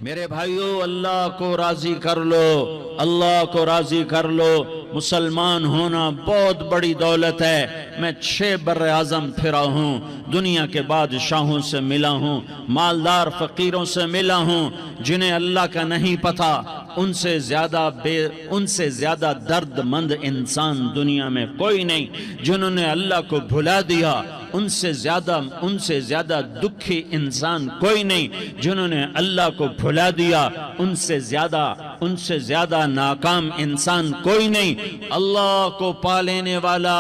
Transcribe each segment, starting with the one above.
میرے بھائیو، اللہ کو راضی کر لو، اللہ کو راضی کر لو۔ مسلمان ہونا بہت بڑی دولت ہے۔ میں 6 بر اعظم پھرا ہوں، دنیا کے بادشاہوں سے ملا ہوں، مالدار فقیروں سے ملا ہوں، جنہیں اللہ کا نہیں پتہ، ان سے زیادہ درد مند انسان دنیا میں کوئی نہیں۔ جنہوں نے اللہ کو بھلا دیا، ان سے زیادہ دکھی انسان کوئی نہیں۔ جنہوں نے اللہ کو بھلا دیا، ان سے زیادہ ناکام انسان کوئی نہیں۔ اللہ کو پا لینے والا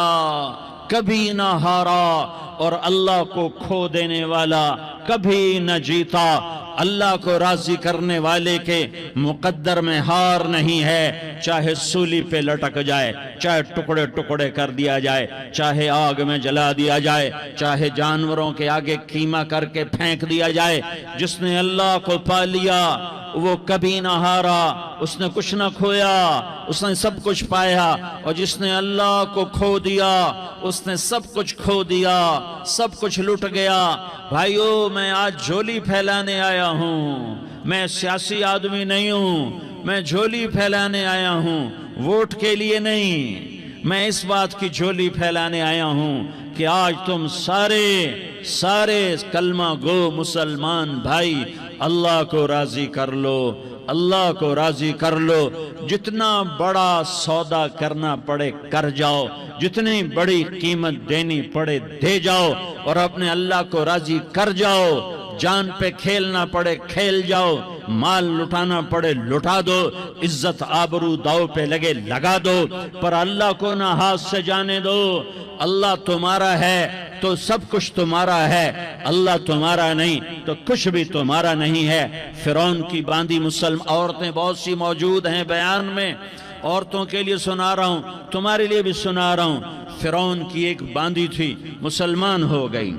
کبھی نہ ہارا، اور اللہ کو کھو دینے والا کبھی نہ جیتا۔ اللہ کو راضی کرنے والے کے مقدر میں ہار نہیں ہے، چاہے سولی پہ لٹک جائے، چاہے ٹکڑے ٹکڑے کر دیا جائے، چاہے آگ میں جلا دیا جائے، چاہے جانوروں کے آگے قیمہ کر کے پھینک دیا جائے۔ جس نے اللہ کو پا لیا وہ کبھی نہ ہارا، اس نے کچھ نہ کھویا، اس نے سب کچھ پایا۔ اور جس نے اللہ کو کھو دیا، اس نے سب کچھ کھو دیا، سب کچھ لٹ گیا۔ بھائیو، میں آج جھولی پھیلانے آیا ہوں، میں سیاسی آدمی نہیں ہوں، میں جھولی پھیلانے آیا ہوں، ووٹ کے لیے نہیں۔ میں اس بات کی جھولی پھیلانے آیا ہوں کہ آج تم سارے کلمہ گو مسلمان بھائی اللہ کو راضی کر لو، اللہ کو راضی کر لو۔ جتنا بڑا سودا کرنا پڑے کر جاؤ، جتنی بڑی قیمت دینی پڑے دے جاؤ، اور اپنے اللہ کو راضی کر جاؤ۔ جان پہ کھیلنا پڑے کھیل جاؤ، مال لٹانا پڑے لٹا دو، عزت آبرو داؤ پہ لگے لگا دو، پر اللہ کو نہ ہاتھ سے جانے دو۔ اللہ تمہارا ہے تو سب کچھ تمہارا ہے، اللہ تمہارا نہیں تو کچھ بھی تمہارا نہیں ہے۔ فرعون کی باندھی مسلم عورتیں بہت سی موجود ہیں بیان میں، عورتوں کے لیے سنا رہا ہوں، تمہارے لیے بھی سنا رہا ہوں۔ فرعون کی ایک باندھی تھی، مسلمان ہو گئی۔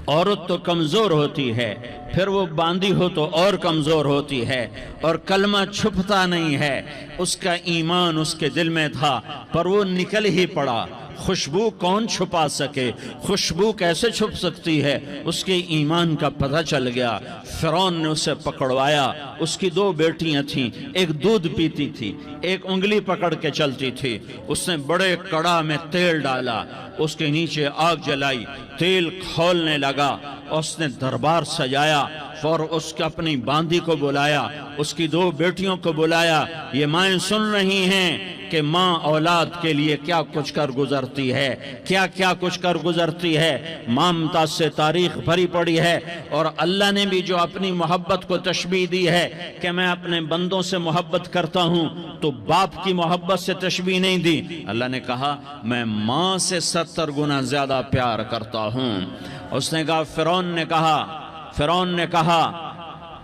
عورت تو کمزور ہوتی ہے، پھر وہ باندھی ہو تو اور کمزور ہوتی ہے، اور کلمہ چھپتا نہیں ہے۔ اس کا ایمان اس کے دل میں تھا، پر وہ نکل ہی پڑا۔ خوشبو کون چھپا سکے؟ خوشبو کیسے چھپ سکتی ہے؟ اس کے ایمان کا پتہ چل گیا۔ فرعون نے اسے پکڑوایا۔ اس کی 2 بیٹیاں تھیں، ایک دودھ پیتی تھی، ایک انگلی پکڑ کے چلتی تھی۔ اس نے بڑے کڑا میں تیل ڈالا، اس کے نیچے آگ جلائی، تیل کھولنے لگا، اس نے دربار سجایا، اور اس کے اپنی باندھی کو بلایا، اس کی 2 بیٹیوں کو بلایا۔ یہ مائیں سن رہی ہیں کہ ماں اولاد کے لیے کیا کچھ کر گزرتی ہے، کیا کچھ کر گزرتی ہے۔ مامتا سے تاریخ بھری پڑی ہے، اور اللہ نے بھی جو اپنی محبت کو تشبیہ دی ہے کہ میں اپنے بندوں سے محبت کرتا ہوں، تو باپ کی محبت سے تشبیہ نہیں دی۔ اللہ نے کہا میں ماں سے 70 گنا زیادہ پیار کرتا ہوں۔ اس نے کہا فرعون نے کہا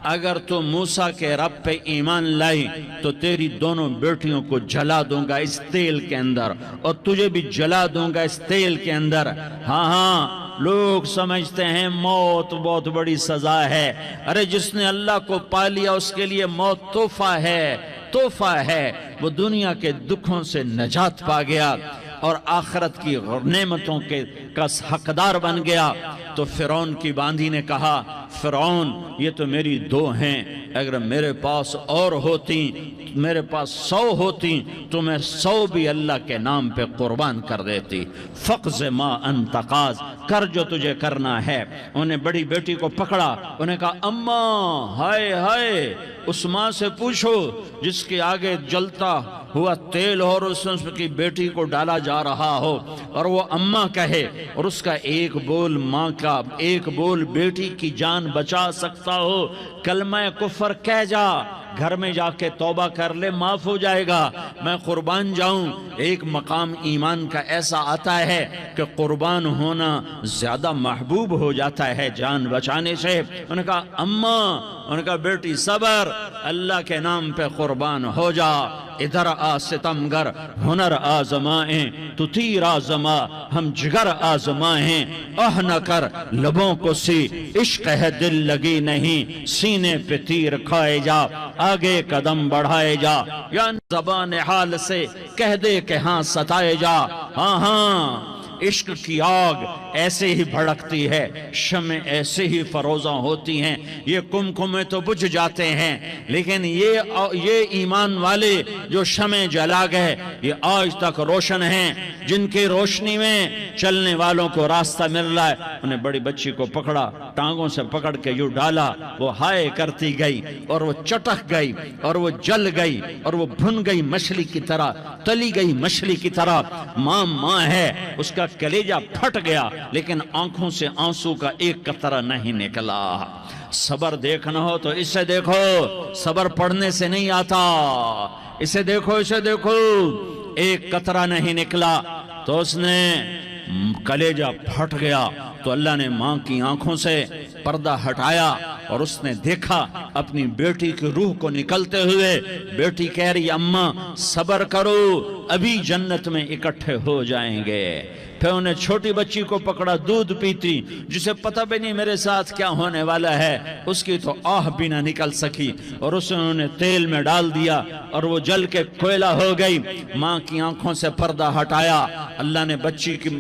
اگر تو موسیٰ کے رب پہ ایمان لائی تو تیری دونوں بیٹیوں کو جلا دوں گا اس تیل کے اندر، اور تجھے بھی جلا دوں گا اس تیل کے اندر۔ ہاں لوگ سمجھتے ہیں موت بہت بڑی سزا ہے۔ ارے جس نے اللہ کو پا لیا اس کے لیے موت تحفہ ہے۔ وہ دنیا کے دکھوں سے نجات پا گیا اور آخرت کی نعمتوں کا حقدار بن گیا۔ تو فرعون کی باندھی نے کہا فرعون یہ تو میری 2 ہیں، اگر میرے پاس اور ہوتی، میرے پاس 100 ہوتی تو میں 100 بھی اللہ کے نام پہ قربان کر دیتی۔ فقض ما انت قاض، کر جو تجھے کرنا ہے۔ انہیں بڑی بیٹی کو پکڑا، انہیں کہا اماں ہائے اس ماں سے پوچھو جس کے آگے جلتا ہوا تیل اور اس کی بیٹی کو ڈالا جا رہا ہو، اور وہ اماں کہے، اور اس کا ایک بول ماں کا، ایک بول بیٹی کی جان بچا سکتا ہو۔ کلمہ کفر کہہ جا، گھر میں جا کے توبہ کر لے، معاف ہو جائے گا۔ میں قربان جاؤں۔ ایک مقام ایمان کا ایسا آتا ہے کہ قربان ہونا زیادہ محبوب ہو جاتا ہے جان بچانے سے۔ انہوں نے کہا اماں، انہوں نے کہا بیٹی صبر، اللہ کے نام پہ قربان ہو جا۔ ادھر آ ستمگر ہنر آزمائیں، تو تیر آزما ہم جگر آزمائیں۔ نہ کر لبوں کو سی عشق ہے دل لگی نہیں، سینے پہ تیر کھائے جا، آگے قدم بڑھائے جا، یا زبان حال سے کہہ دے کہ ہاں ستائے جا۔ ہاں عشق کی آگ ایسے ہی بھڑکتی ہے، شمع ایسے ہی فروزاں ہوتی ہیں، یہ کمکمے تو بجھ جاتے ہیں، لیکن یہ ایمان والے جو شمع جلا گئے یہ آج تک روشن ہیں، جن کی روشنی میں چلنے والوں کو راستہ مل رہا ہے۔ انہیں بڑی بچی کو پکڑا، ٹانگوں سے پکڑ کے یوں ڈالا، وہ ہائے کرتی گئی اور وہ چٹک گئی اور وہ جل گئی اور وہ بھن گئی مچھلی کی طرح، تلی گئی مچھلی کی طرح۔ ماں ہے، اس کا کلیجہ پھٹ گیا، لیکن آنکھوں سے آنسو کا ایک قطرہ نہیں نکلا۔ صبر دیکھنا ہو تو اسے دیکھو، صبر پڑھنے سے نہیں آتا، اسے دیکھو، اسے دیکھو۔ ایک قطرہ نہیں نکلا تو اس نے کلیجہ پھٹ گیا، تو اللہ نے ماں کی آنکھوں سے پردہ ہٹایا اور اس نے دیکھا اپنی بیٹی کی روح کو نکلتے ہوئے۔ بیٹی کہہ رہی اماں صبر کرو، ابھی جنت میں اکٹھے ہو جائیں گے۔ پھر انہیں چھوٹی بچی کو پکڑا، دودھ پیتی، جسے پتہ بھی نہیں میرے ساتھ کیا ہونے والا ہے، اس کی تو آہ بھی نہ نکل سکی، اور اسے انہوں نے تیل میں ڈال دیا اور وہ جل کے کوئلہ ہو گئی۔ ماں کی آنکھوں سے پردہ ہٹایا، اللہ نے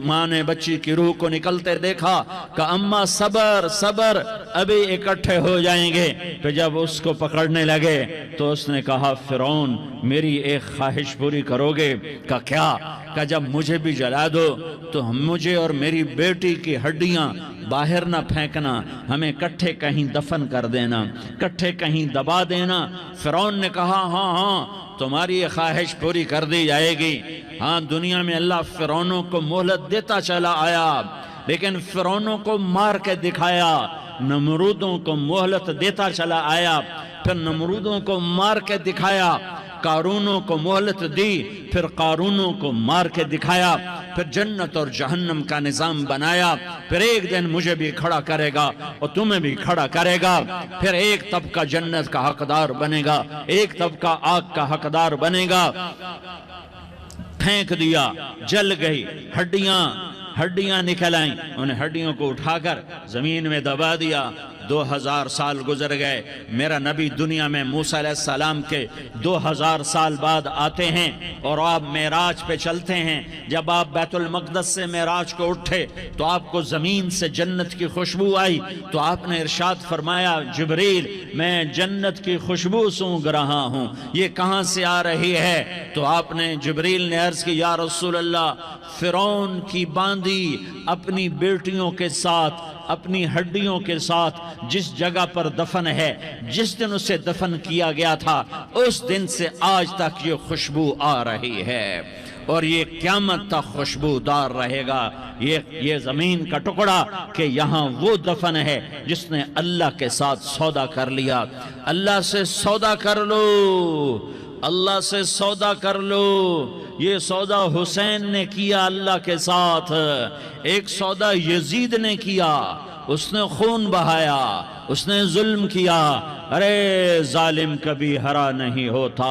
ماں نے بچی کی روح کو نکلتے دیکھا، کہا اماں صبر صبر، ابھی اکٹھے ہو جائیں گے۔ پھر جب اس کو پکڑنے لگے تو اس نے کہا فرعون میری ایک خواہش پوری کرو گے؟ کہا کیا؟ کہا جب مجھے بھی جلا دو تو مجھے اور میری بیٹی کی ہڈیاں باہر نہ پھینکنا، ہمیں کٹھے کہیں دفن کر دینا، کٹھے کہیں دبا دینا۔ فرعون نے کہا ہاں تمہاری یہ خواہش پوری کر دی جائے گی۔ ہاں دنیا میں اللہ فرعونوں کو مہلت دیتا چلا آیا، لیکن فرعونوں کو مار کے دکھایا، نمرودوں کو مہلت دیتا چلا آیا، پھر نمرودوں کو مار کے دکھایا، قارونوں کو مہلت دی، پھر قارونوں کو مار کے دکھایا، پھر جنت اور جہنم کا نظام بنایا۔ پھر ایک دن مجھے بھی کھڑا کرے گا اور تمہیں بھی کھڑا کرے گا، پھر ایک طبقہ جنت کا حقدار بنے گا، ایک طبقہ آگ کا حقدار بنے گا۔ پھینک دیا، جل گئی، ہڈیاں نکل آئیں، انہیں ہڈیوں کو اٹھا کر زمین میں دبا دیا۔ 2000 سال گزر گئے، میرا نبی دنیا میں موسیٰ علیہ السلام کے 2000 سال بعد آتے ہیں اور آپ معراج پہ چلتے ہیں۔ جب آپ بیت المقدس سے معراج کو اٹھے تو آپ کو زمین سے جنت کی خوشبو آئی، تو آپ نے ارشاد فرمایا جبریل میں جنت کی خوشبو سونگ رہا ہوں، یہ کہاں سے آ رہی ہے؟ تو آپ نے جبریل نے عرض کی یا رسول اللہ فرعون کی باندی اپنی بیٹیوں کے ساتھ، اپنی ہڈیوں کے ساتھ جس جگہ پر دفن ہے، جس دن اسے دفن کیا گیا تھا، اس دن سے آج تک یہ خوشبو آ رہی ہے، اور یہ قیامت تک خوشبودار رہے گا۔ یہ زمین کا ٹکڑا کہ یہاں وہ دفن ہے جس نے اللہ کے ساتھ سودا کر لیا۔ اللہ سے سودا کر لو، اللہ سے سودا کر لو۔ یہ سودا حسین نے کیا اللہ کے ساتھ، ایک سودا یزید نے کیا، اس نے خون بہایا، اس نے ظلم کیا۔ ارے ظالم کبھی ہرا نہیں ہوتا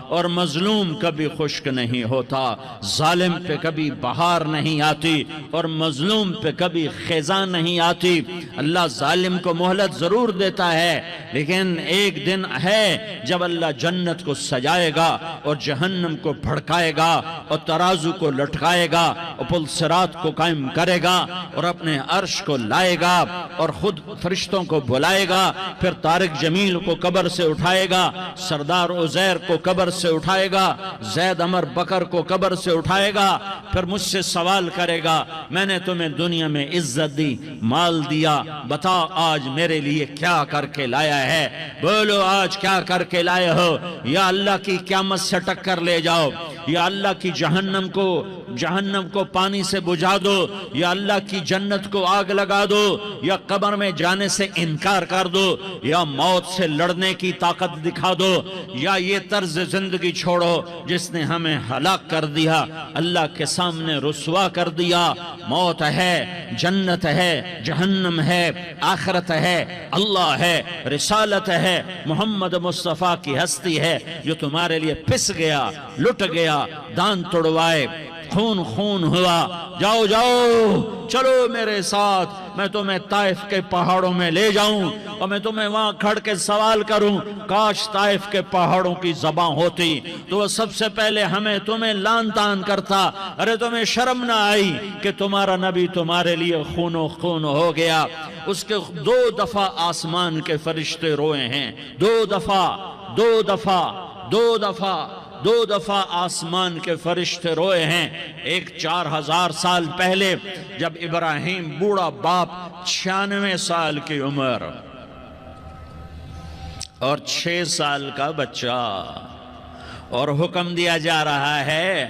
اور مظلوم کبھی خشک نہیں ہوتا، ظالم پہ کبھی بہار نہیں آتی اور مظلوم پہ کبھی خزاں نہیں آتی۔ اللہ ظالم کو مہلت ضرور دیتا ہے، لیکن ایک دن ہے جب اللہ جنت کو سجائے گا اور جہنم کو بھڑکائے گا اور ترازو کو لٹکائے گا اور پل صراط کو قائم کرے گا اور اپنے عرش کو لائے گا اور خود فرشتوں کو بلائے گا، پھر طارق جمیل کو قبر سے اٹھائے گا، سردار عزیر کو قبر سے اٹھائے گا، زید عمر بکر کو قبر سے اٹھائے گا، پھر مجھ سے سوال کرے گا میں نے تمہیں دنیا میں عزت دی، مال دیا، بتا آج میرے لیے کیا کر کے لایا ہے؟ بولو آج کیا کر کے لائے ہو؟ یا اللہ کی قیامت سے ٹکر لے جاؤ، یا اللہ کی جہنم کو پانی سے بجھا دو، یا اللہ کی جنت کو آگ لگا دو، یا قبر میں جانے سے انکار کر دو، یا موت سے لڑنے کی طاقت دکھا دو، یا یہ طرز زندگی چھوڑو جس نے ہمیں ہلاک کر دیا، اللہ کے سامنے رسوا کر دیا۔ موت ہے، جنت ہے، جہنم ہے، آخرت ہے، اللہ ہے، رسالت ہے، محمد مصطفیٰ کی ہستی ہے جو تمہارے لیے پس گیا، لٹ گیا، دان توڑوائے، خون خون ہوا، جاؤ جاؤ چلو میرے ساتھ، میں تمہیں طائف کے پہاڑوں میں لے جاؤں اور میں تمہیں وہاں کھڑ کے سوال کروں، کاش طائف کے پہاڑوں کی زبان ہوتی تو وہ سب سے پہلے ہمیں تمہیں لان تان کرتا، ارے تمہیں شرم نہ آئی کہ تمہارا نبی تمہارے لیے خون و خون ہو گیا۔ اس کے 2 دفعہ آسمان کے فرشتے روئے ہیں، 2 دفعہ آسمان کے فرشتے روئے ہیں۔ ایک 4000 سال پہلے جب ابراہیم بوڑھا باپ 96 سال کی عمر اور 6 سال کا بچہ، اور حکم دیا جا رہا ہے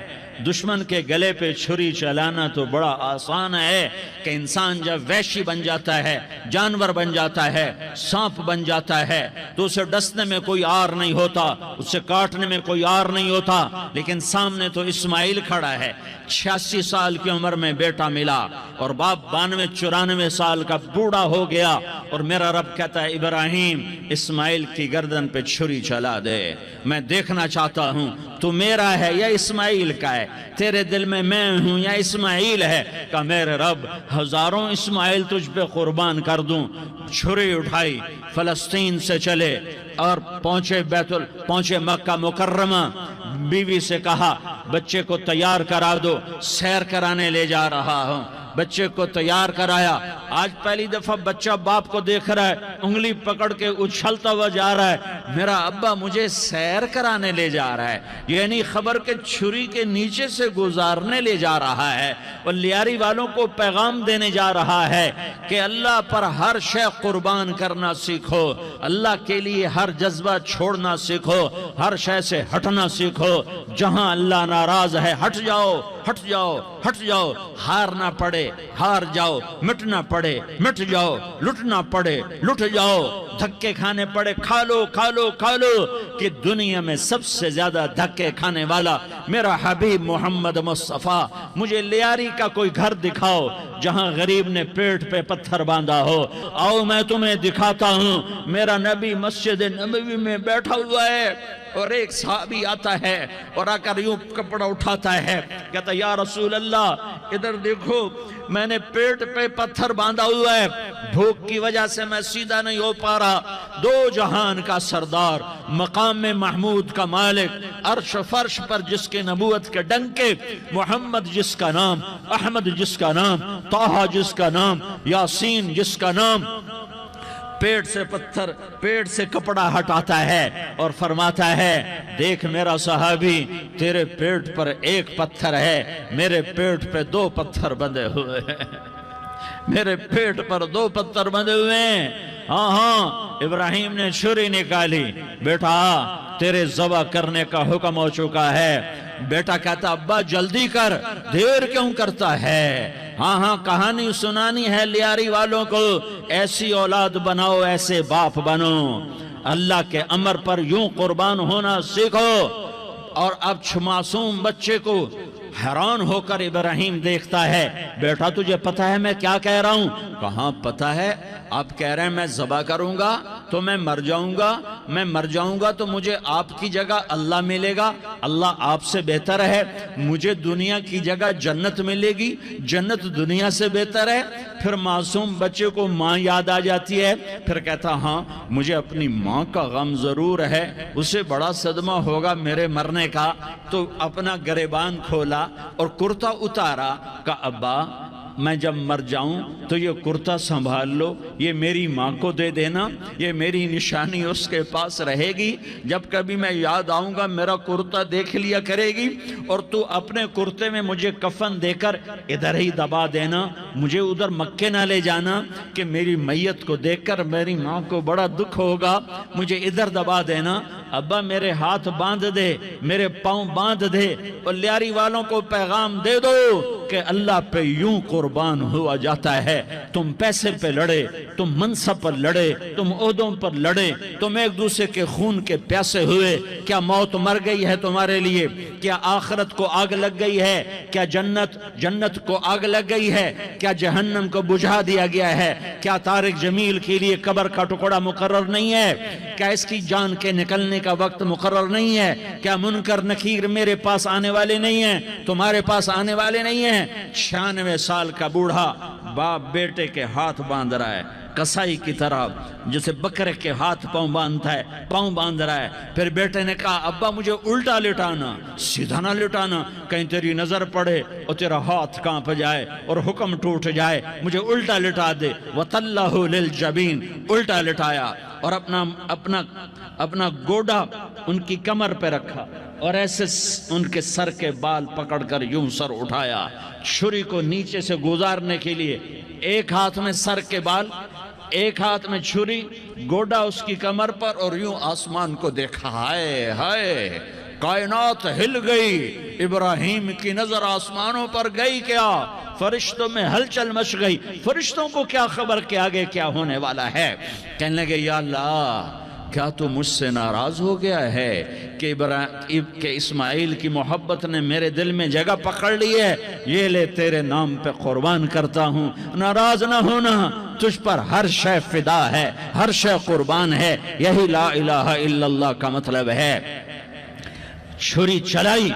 دشمن کے گلے پہ چھری چلانا تو بڑا آسان ہے کہ انسان جب وحشی بن جاتا ہے، جانور بن جاتا ہے، سانپ بن جاتا ہے تو اسے ڈسنے میں کوئی آر نہیں ہوتا، اسے کاٹنے میں کوئی آر نہیں ہوتا، لیکن سامنے تو اسماعیل کھڑا ہے، 86 سال کی عمر میں بیٹا ملا اور باپ 92-94 سال کا بوڑھا ہو گیا، اور میرا رب کہتا ہے ابراہیم اسماعیل کی گردن پہ چھری چلا دے، میں دیکھنا چاہتا ہوں تو میرا ہے یا اسماعیل کا ہے، تیرے دل میں ہوں یا اسماعیل ہے؟ کہ میرے رب ہزاروں اسماعیل تجھ پہ قربان کر دوں۔ چھری اٹھائی، فلسطین سے چلے اور پہنچے مکہ مکرمہ، بیوی سے کہا بچے کو تیار کرا دو، سیر کرانے لے جا رہا ہوں، بچے کو تیار کرایا۔ آج پہلی دفعہ بچہ باپ کو دیکھ رہا ہے، انگلی پکڑ کے اچھلتا ہوا جا رہا ہے، میرا ابا مجھے سیر کرانے لے جا رہا ہے، یعنی خبر کے چھری کے نیچے سے گزارنے لے جا رہا ہے، اور لیاری والوں کو پیغام دینے جا رہا ہے کہ اللہ پر ہر شے قربان کرنا سیکھو، اللہ کے لیے ہر جذبہ چھوڑنا سیکھو، ہر شے سے ہٹنا سیکھو، جہاں اللہ ناراض ہے ہٹ جاؤ، ہٹ جاؤ، ہٹ جاؤ، ہار نہ پڑے ہار جاؤ، مٹنا پڑے مٹ جاؤ، لٹنا پڑے لٹ جاؤ، دھکے کھانے پڑے کھا لو کھا لو کھا لو، کہ دنیا میں سب سے زیادہ دھکے کھانے والا میرا حبیب محمد مصطفیٰ۔ مجھے لیاری کا کوئی گھر دکھاؤ جہاں غریب نے پیٹ پہ پتھر باندھا ہو، آؤ میں تمہیں دکھاتا ہوں۔ میرا نبی مسجد نبوی میں بیٹھا ہوا ہے اور ایک صحابی آتا ہے اور آ کر یوں کپڑا اٹھاتا ہے، کہتا یا رسول اللہ ادھر دیکھو، میں نے پیٹ پہ پتھر باندھا ہوا ہے، بھوک کی وجہ سے میں سیدھا نہیں ہو پا رہا۔ 2 جہان کا سردار، مقام محمود کا مالک، عرش فرش پر جس کے نبوت کے ڈنکے، محمد جس کا نام، احمد جس کا نام، طٰہٰ جس کا نام، یاسین جس کا نام، پیٹ سے کپڑا ہٹاتا ہے اور فرماتا ہے دیکھ میرا صحابی، تیرے پیٹ پر 1 پتھر ہے، میرے پیٹ پہ 2 پتھر بندھے ہوئے ہیں، میرے پیٹ پر 2 پتھر بندھے ہوئے ہیں۔ ہاں ابراہیم نے چھری نکالی، بیٹا تیرے ذبح کرنے کا حکم ہو چکا ہے۔ بیٹا کہتا ابا جلدی کر، دیر کیوں کرتا ہے؟ ہاں کہانی سنانی ہے لیاری والوں کو، ایسی اولاد بناؤ، ایسے باپ بنو، اللہ کے امر پر یوں قربان ہونا سیکھو۔ اور اب معصوم بچے کو حیران ہو کر ابراہیم دیکھتا ہے، بیٹا تجھے پتہ ہے میں کیا کہہ رہا ہوں؟ کہاں پتہ ہے، آپ کہہ رہے ہیں میں ذبح کروں گا تو میں مر جاؤں گا تو مجھے آپ کی جگہ اللہ ملے گا، اللہ آپ سے بہتر ہے، مجھے دنیا کی جگہ جنت ملے گی، جنت دنیا سے بہتر ہے۔ پھر معصوم بچے کو ماں یاد آ جاتی ہے، پھر کہتا ہاں مجھے اپنی ماں کا غم ضرور ہے، اسے بڑا صدمہ ہوگا میرے مرنے کا۔ تو اپنا گریبان کھولا اور کرتا اتارا، کہا ابا میں جب مر جاؤں تو یہ کرتا سنبھال لو، یہ میری ماں کو دے دینا، یہ میری نشانی اس کے پاس رہے گی، جب کبھی میں یاد آؤں گا میرا کرتا دیکھ لیا کرے گی، اور تو اپنے کرتے میں مجھے کفن دے کر ادھر ہی دبا دینا، مجھے ادھر مکے نہ لے جانا کہ میری میت کو دیکھ کر میری ماں کو بڑا دکھ ہوگا، مجھے ادھر دبا دینا۔ ابا میرے ہاتھ باندھ دے، میرے پاؤں باندھ دے، اور لیاری والوں کو پیغام دے دو کہ اللہ پہ یوں قربان قربان ہوا جاتا ہے۔ تم پیسے پہ لڑے، تم منصب پر لڑے، تم عہدوں پر لڑے، تم ایک دوسرے کے خون کے پیاسے ہوئے۔ کیا موت مر گئی ہے تمہارے لیے؟ کیا آخرت کو آگ لگ گئی ہے؟ کیا جنت کو آگ لگ گئی ہے؟ کیا جہنم کو بجھا دیا گیا ہے؟ کیا طارق جمیل کے لیے قبر کا ٹکڑا مقرر نہیں ہے؟ کیا اس کی جان کے نکلنے کا وقت مقرر نہیں ہے؟ کیا منکر نکیر میرے پاس آنے والے نہیں ہیں؟ تمہارے پاس آنے والے نہیں ہیں؟ 96 سال کا بوڑھا باپ بیٹے کے ہاتھ باندھ رہا ہے، کسائی کی طرح جسے بکرے کے ہاتھ پاؤں باندھتا ہے، پاؤں باندھ رہا ہے۔ پھر بیٹے نے کہا ابا مجھے الٹا لٹانا، سیدھا نہ لٹانا، کہیں تیری نظر پڑے اور تیرا ہاتھ کانپ جائے اور حکم ٹوٹ جائے، مجھے الٹا لٹا دے۔ وَطَلَّهُ لِلْجَبِينَ، الٹا لٹایا اور اپنا گوڈا ان کی کمر پہ رکھا اور ایسے ان کے سر کے بال پکڑ کر یوں سر اٹھایا، چھری کو نیچے سے گزارنے کے لیے، ایک ہاتھ میں سر کے بال، ایک ہاتھ میں چھری، گوڈا اس کی کمر پر، اور یوں آسمان کو دیکھا۔ ہائے ہائے، کائنات ہل گئی، ابراہیم کی نظر آسمانوں پر گئی، کیا فرشتوں میں ہلچل مچ گئی۔ فرشتوں کو کیا خبر کہ آگے کیا ہونے والا ہے؟ کہنے لگے یا اللہ، کیا تو مجھ سے ناراض ہو گیا ہے کہ اسماعیل کی محبت نے میرے دل میں جگہ پکڑ لی ہے؟ یہ لے تیرے نام پہ قربان کرتا ہوں۔ ناراض نہ ہونا، تجھ پر ہر شے فدا ہے، ہر شے قربان ہے، یہی لا الہ الا اللہ کا مطلب ہے۔ چھری چلائی،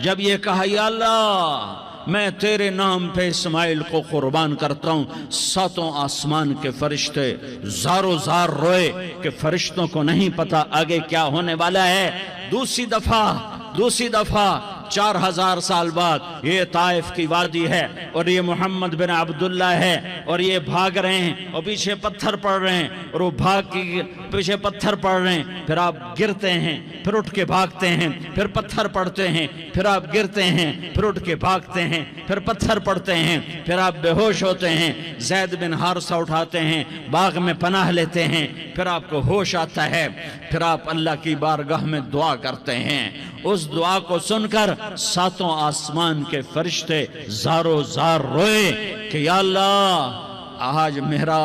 جب یہ کہا یا اللہ میں تیرے نام پہ اسماعیل کو قربان کرتا ہوں، 7 آسمان کے فرشتے زارو زار روئے کہ فرشتوں کو نہیں پتا آگے کیا ہونے والا ہے۔ دوسری دفعہ 4000 سال بعد یہ طائف کی وادی ہے اور یہ محمد بن عبداللہ ہے اور یہ بھاگ رہے ہیں اور پیچھے پتھر پڑ رہے ہیں اور وہ بھاگ کے پیچھے پتھر پڑ رہے ہیں، پھر آپ گرتے ہیں، پھر اٹھ کے بھاگتے ہیں، پھر پتھر پڑتے ہیں، پھر آپ گرتے ہیں، پھر اٹھ کے بھاگتے ہیں، پھر پتھر پڑتے ہیں، پھر آپ بے ہوش ہوتے ہیں، زید بن حارثہ اٹھاتے ہیں، باغ میں پناہ لیتے ہیں، پھر آپ کو ہوش آتا ہے، پھر آپ اللہ کی بارگاہ میں دعا کرتے ہیں۔ اس دعا کو سن کر 7 آسمان کے فرشتے زارو زار روئے کہ یا اللہ آج میرا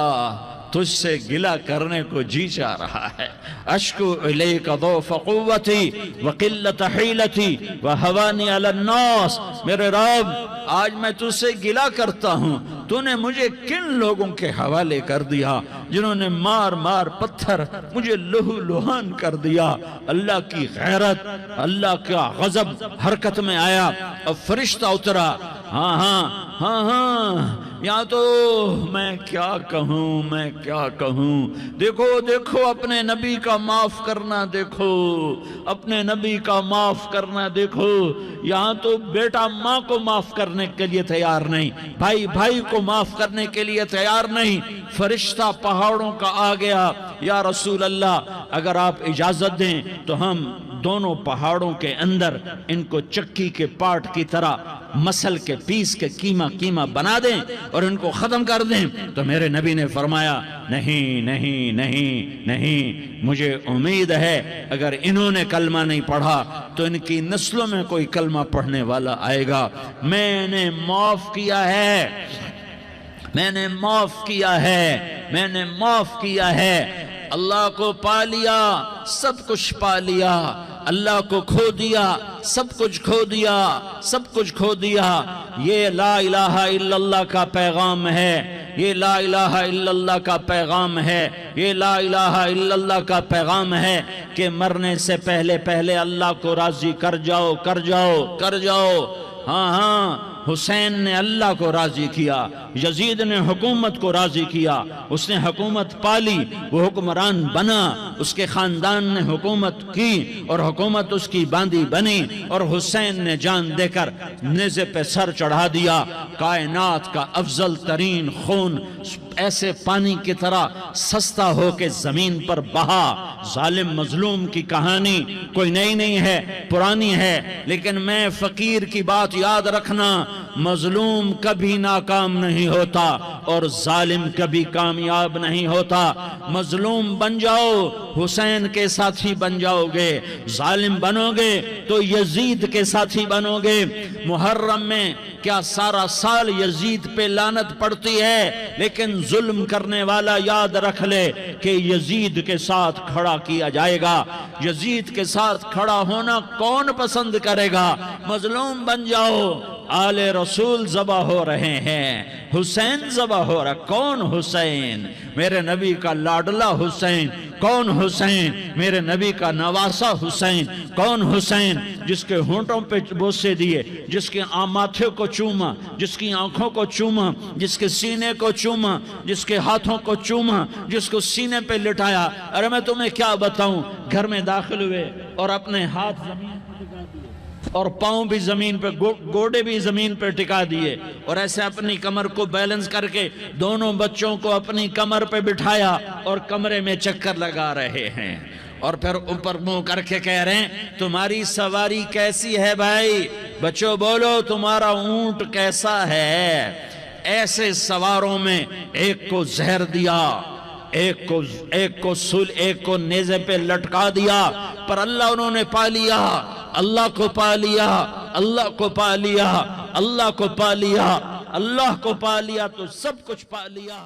تجھ سے گلہ کرنے کو جی چاہ رہا ہے۔ اشکو الیک ضعف قوتی وقلت حیلتی وہوانی علی الناس، میرے رب آج میں تجھ سے گلہ کرتا ہوں، تو نے مجھے کن لوگوں کے حوالے کر دیا جنہوں نے مار مار پتھر مجھے لہو لہان کر دیا۔ اللہ کی غیرت، اللہ کا غضب حرکت میں آیا اور فرشتہ اترا۔ ہاں یہاں تو میں کیا کہوں، دیکھو اپنے نبی کا معاف کرنا، دیکھو اپنے نبی کا معاف کرنا، دیکھو یہاں تو بیٹا ماں کو معاف کرنے کے لیے تیار نہیں، بھائی کو معاف کرنے کے لیے تیار نہیں۔ فرشتہ پہاڑوں کا آ گیا، یا رسول اللہ اگر آپ اجازت دیں تو ہم دونوں پہاڑوں کے اندر ان کو چکی کے پاٹ کی طرح مسل کے پیس کے کیما بنا دیں اور ان کو ختم کر دیں۔ تو میرے نبی نے فرمایا نہیں، مجھے امید ہے اگر انہوں نے کلمہ نہیں پڑھا تو ان کی نسلوں میں کوئی کلمہ پڑھنے والا آئے گا۔ میں نے معاف کیا ہے، اللہ کو پا لیا، سب کچھ پا لیا، اللہ کو کھو دیا، سب کچھ کھو دیا۔ یہ لا الہ الا اللہ کا پیغام ہے، یہ لا الہ الا اللہ کا پیغام ہے، یہ لا الہ الا اللہ کا پیغام ہے کہ مرنے سے پہلے اللہ کو راضی کر جاؤ۔ ہاں حسین نے اللہ کو راضی کیا، یزید نے حکومت کو راضی کیا، اس نے حکومت پالی، وہ حکمران بنا، اس کے خاندان نے حکومت کی اور حکومت اس کی باندھی بنی، اور حسین نے جان دے کر نیزے پہ سر چڑھا دیا۔ کائنات کا افضل ترین خون ایسے پانی کی طرح سستا ہو کے زمین پر بہا۔ ظالم مظلوم کی کہانی کوئی نئی نہیں ہے، پرانی ہے، لیکن میں فقیر کی بات یاد رکھنا، مظلوم کبھی ناکام نہیں ہوتا اور ظالم کبھی کامیاب نہیں ہوتا۔ مظلوم بن جاؤ حسین کے ساتھی بن جاؤ گے، ظالم بنو گے تو یزید کے ساتھی بنو گے۔ محرم میں کیا سارا سال یزید پہ لعنت پڑتی ہے، لیکن ظلم کرنے والا یاد رکھ لے کہ یزید کے ساتھ کھڑا کیا جائے گا۔ یزید کے ساتھ کھڑا ہونا کون پسند کرے گا؟ مظلوم بن جاؤ۔ آل رسول ذبح ہو رہے ہیں، حسین ذبح ہو رہا۔ کون حسین؟ میرے نبی کا لاڈلا حسین۔ کون حسین؟ میرے نبی کا نواسا حسین۔ کون حسین؟ جس کے ہونٹوں پہ بوسے دیے، جس کے ماتھے کو چوما، جس کی آنکھوں کو چوما، جس کے سینے کو چوما، جس کے ہاتھوں کو چوما، جس کو سینے پہ لٹایا۔ ارے میں تمہیں کیا بتاؤں، گھر میں داخل ہوئے اور اپنے ہاتھ زمین پہ ٹکا دیے اور پاؤں بھی زمین پہ، گوڑے بھی زمین پہ ٹکا دیے، اور ایسے اپنی کمر کو بیلنس کر کے دونوں بچوں کو اپنی کمر پہ بٹھایا اور کمرے میں چکر لگا رہے ہیں، اور پھر اوپر منہ کر کے کہہ رہے ہیں تمہاری سواری کیسی ہے بھائی؟ بچوں بولو تمہارا اونٹ کیسا ہے؟ ایسے سواروں میں ایک کو زہر دیا، ایک کو نیزے پہ لٹکا دیا، پر اللہ انہوں نے پا لیا، اللہ کو پا لیا، اللہ کو پا لیا، اللہ کو پا لیا، اللہ کو پا لیا تو سب کچھ پا لیا۔